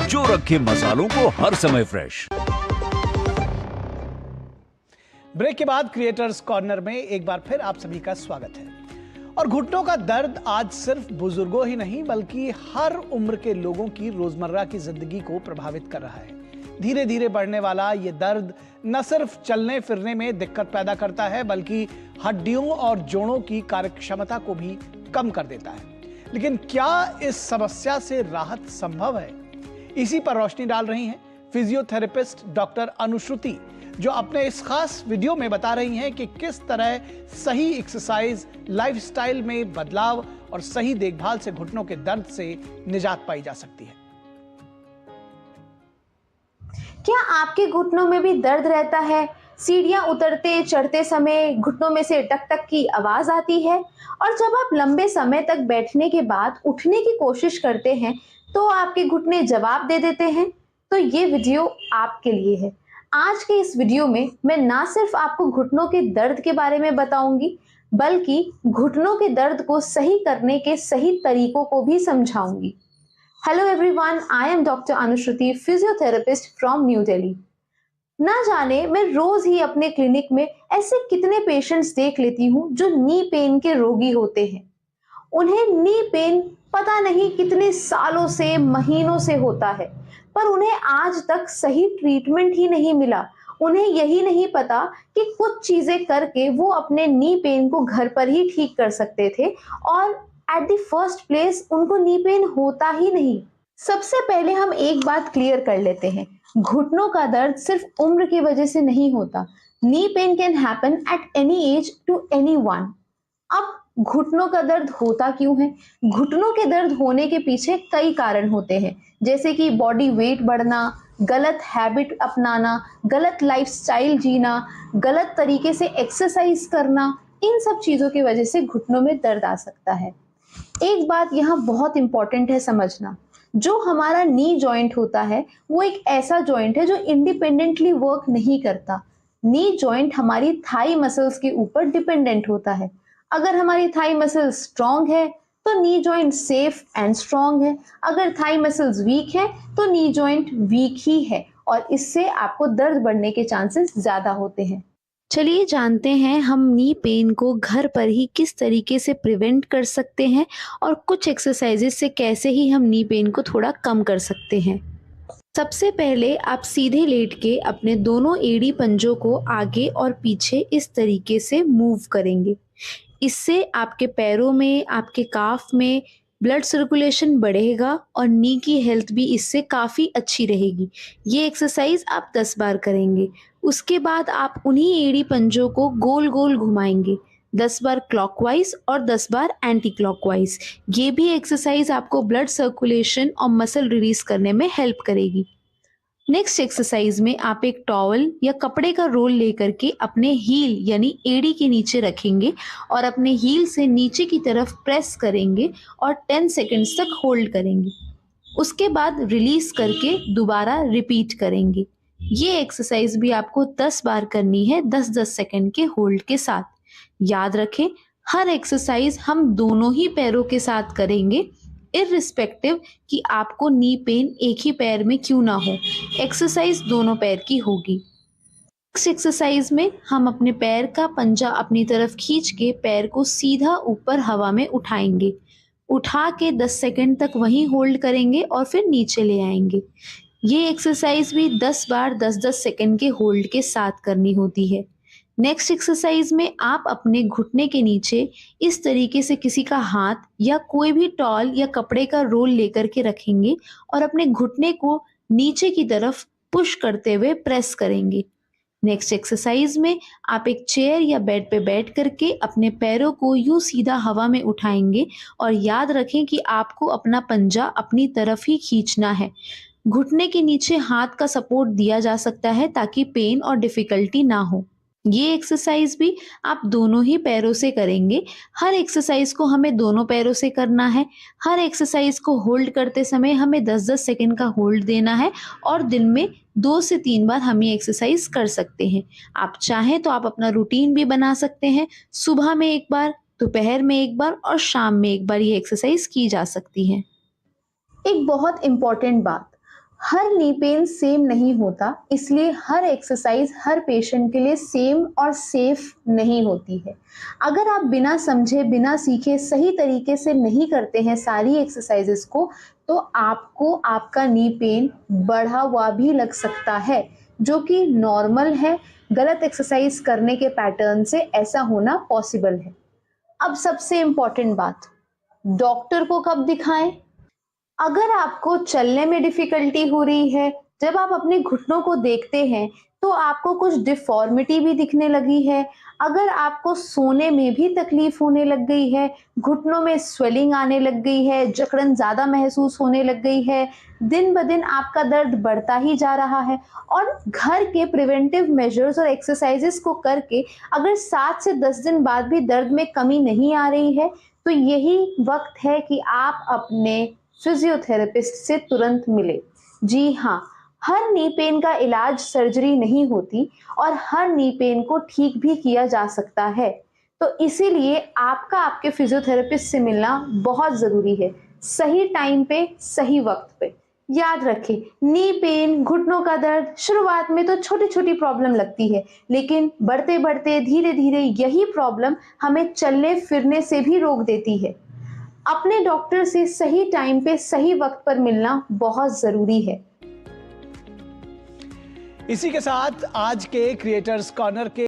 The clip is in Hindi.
जो रखे मसालों को हर समय फ्रेश। ब्रेक के बाद क्रिएटर्स कॉर्नर में एक बार फिर आप सभी का स्वागत है। और घुटनों का दर्द आज सिर्फ बुजुर्गों ही नहीं बल्कि हर उम्र के लोगों की रोजमर्रा की जिंदगी को प्रभावित कर रहा है। धीरे धीरे बढ़ने वाला ये दर्द न सिर्फ चलने फिरने में दिक्कत पैदा करता है बल्कि हड्डियों और जोड़ों की कार्यक्षमता को भी कम कर देता है। लेकिन क्या इस समस्या से राहत संभव है? इसी पर रोशनी डाल रही हैं फिजियोथेरेपिस्ट डॉक्टर अनुश्रुति, जो अपने इस खास वीडियो में बता रही हैं कि किस तरह सही एक्सरसाइज, लाइफस्टाइल में बदलाव और सही देखभाल से घुटनों के दर्द से निजात पाई जा सकती है। क्या आपके घुटनों में भी दर्द रहता है? सीढ़ियां उतरते चढ़ते समय घुटनों में से टक टक की आवाज आती है और जब आप लंबे समय तक बैठने के बाद उठने की कोशिश करते हैं तो आपके घुटने जवाब दे देते हैं? तो ये वीडियो आपके लिए है। आज के इस वीडियो में मैं ना सिर्फ आपको घुटनों के दर्द के बारे में बताऊंगी बल्कि घुटनों के दर्द को सही करने के सही तरीकों को भी समझाऊंगी। Hello everyone, I am doctor Anushruti, physiotherapist from New Delhi. ना जाने मैं रोज ही अपने क्लिनिक में ऐसे कितने पेशेंट्स देख लेती हूँ जो नी पेन के रोगी होते हैं। उन्हें नी पेन पता नहीं कितने सालों से, महीनों से होता है, पर उन्हें आज तक सही ट्रीटमेंट ही नहीं मिला। उन्हें यही नहीं पता कि कुछ चीजें करके वो अपने नी पेन को घर पर ही ठीक कर सकते थे और एट द फर्स्ट प्लेस उनको नी पेन होता ही नहीं। सबसे पहले हम एक बात क्लियर कर लेते हैं, घुटनों का दर्द सिर्फ उम्र की वजह से नहीं होता। Knee pain can happen at any age to anyone. अब घुटनों का दर्द होता क्यों है? घुटनों के दर्द होने के पीछे कई कारण होते हैं, जैसे कि बॉडी वेट बढ़ना, गलत हैबिट अपनाना, गलत लाइफस्टाइल जीना, गलत तरीके से एक्सरसाइज करना। इन सब चीजों की वजह से घुटनों में दर्द आ सकता है। एक बात यहाँ बहुत इंपॉर्टेंट है समझना, जो हमारा नी जॉइंट होता है वो एक ऐसा जॉइंट है जो इंडिपेंडेंटली वर्क नहीं करता। नी जॉइंट हमारी थाई मसल्स के ऊपर डिपेंडेंट होता है। अगर हमारी थाई मसल्स स्ट्रॉन्ग है तो knee joint safe and strong है। अगर थाई मसल्स वीक है तो नी जॉइंट वीक ही है और इससे आपको दर्द बढ़ने के चांसेस ज्यादा होते हैं। चलिए जानते हैं हम नी पेन को घर पर ही किस तरीके से प्रिवेंट कर सकते हैं और कुछ एक्सरसाइजेस से कैसे ही हम नी पेन को थोड़ा कम कर सकते हैं। सबसे पहले आप सीधे लेट के अपने दोनों एड़ी पंजों को आगे और पीछे इस तरीके से मूव करेंगे। इससे आपके पैरों में, आपके काफ में ब्लड सर्कुलेशन बढ़ेगा और नी की हेल्थ भी इससे काफ़ी अच्छी रहेगी। ये एक्सरसाइज आप 10 बार करेंगे। उसके बाद आप उन्हीं एड़ी पंजों को गोल गोल घुमाएंगे, 10 बार क्लॉकवाइज और 10 बार एंटी क्लॉकवाइज। ये भी एक्सरसाइज आपको ब्लड सर्कुलेशन और मसल रिलीज करने में हेल्प करेगी। नेक्स्ट एक्सरसाइज में आप एक टॉवल या कपड़े का रोल लेकर के अपने हील यानी एड़ी के नीचे रखेंगे और अपने हील से नीचे की तरफ प्रेस करेंगे और 10 सेकंड्स तक होल्ड करेंगे। उसके बाद रिलीज करके दोबारा रिपीट करेंगे। ये एक्सरसाइज भी आपको 10 बार करनी है, 10-10 सेकंड के होल्ड के साथ। याद रखें, हर एक्सरसाइज हम दोनों ही पैरों के साथ करेंगे, इररिस्पेक्टिव कि आपको नी पेन एक ही पैर में क्यों ना हो। एक्सरसाइज दोनों पैर की होगी। नेक्स्ट एक्सरसाइज में हम अपने पैर का पंजा अपनी तरफ खींच के पैर को सीधा ऊपर हवा में उठाएंगे। उठा के 10 सेकंड तक वहीं होल्ड करेंगे और फिर नीचे ले आएंगे। ये एक्सरसाइज भी 10 बार 10-10 सेकंड के होल्ड के साथ करनी होती है। नेक्स्ट एक्सरसाइज में आप अपने घुटने के नीचे इस तरीके से किसी का हाथ या कोई भी टॉल या कपड़े का रोल लेकर के रखेंगे और अपने घुटने को नीचे की तरफ पुश करते हुए प्रेस करेंगे। नेक्स्ट एक्सरसाइज में आप एक चेयर या बेड पे बैठ करके अपने पैरों को यूं सीधा हवा में उठाएंगे और याद रखें कि आपको अपना पंजा अपनी तरफ ही खींचना है। घुटने के नीचे हाथ का सपोर्ट दिया जा सकता है ताकि पेन और डिफिकल्टी ना हो। ये एक्सरसाइज भी आप दोनों ही पैरों से करेंगे। हर एक्सरसाइज को हमें दोनों पैरों से करना है। हर एक्सरसाइज को होल्ड करते समय हमें 10-10 सेकंड का होल्ड देना है और दिन में 2 से 3 बार हम ये एक्सरसाइज कर सकते हैं। आप चाहें तो आप अपना रूटीन भी बना सकते हैं। सुबह में एक बार, दोपहर में एक बार और शाम में एक बार ये एक्सरसाइज की जा सकती है। एक बहुत इंपॉर्टेंट बात, हर नी पेन सेम नहीं होता, इसलिए हर एक्सरसाइज हर पेशेंट के लिए सेम और सेफ नहीं होती है। अगर आप बिना समझे बिना सीखे सही तरीके से नहीं करते हैं सारी एक्सरसाइजेस को, तो आपको आपका नी पेन बढ़ा हुआ भी लग सकता है, जो कि नॉर्मल है। गलत एक्सरसाइज करने के पैटर्न से ऐसा होना पॉसिबल है। अब सबसे इम्पॉर्टेंट बात, डॉक्टर को कब दिखाएं? अगर आपको चलने में डिफिकल्टी हो रही है, जब आप अपने घुटनों को देखते हैं तो आपको कुछ डिफॉर्मिटी भी दिखने लगी है, अगर आपको सोने में भी तकलीफ होने लग गई है, घुटनों में स्वेलिंग आने लग गई है, जकड़न ज़्यादा महसूस होने लग गई है, दिन ब दिन आपका दर्द बढ़ता ही जा रहा है, और घर के प्रिवेंटिव मेजर्स और एक्सरसाइजेस को करके अगर 7 से 10 दिन बाद भी दर्द में कमी नहीं आ रही है, तो यही वक्त है कि आप अपने फिजियोथेरेपिस्ट से तुरंत मिले। जी हाँ, हर नी पेन का इलाज सर्जरी नहीं होती और हर नी पेन को ठीक भी किया जा सकता है। तो इसीलिए आपका आपके फिजियोथेरेपिस्ट से मिलना बहुत ज़रूरी है, सही टाइम पे सही वक्त पे। याद रखें, नी पेन, घुटनों का दर्द शुरुआत में तो छोटी छोटी प्रॉब्लम लगती है, लेकिन बढ़ते बढ़ते धीरे धीरे यही प्रॉब्लम हमें चलने फिरने से भी रोक देती है। अपने डॉक्टर से सही टाइम पे सही वक्त पर मिलना बहुत जरूरी है। इसी के साथ आज के क्रिएटर्स कॉर्नर के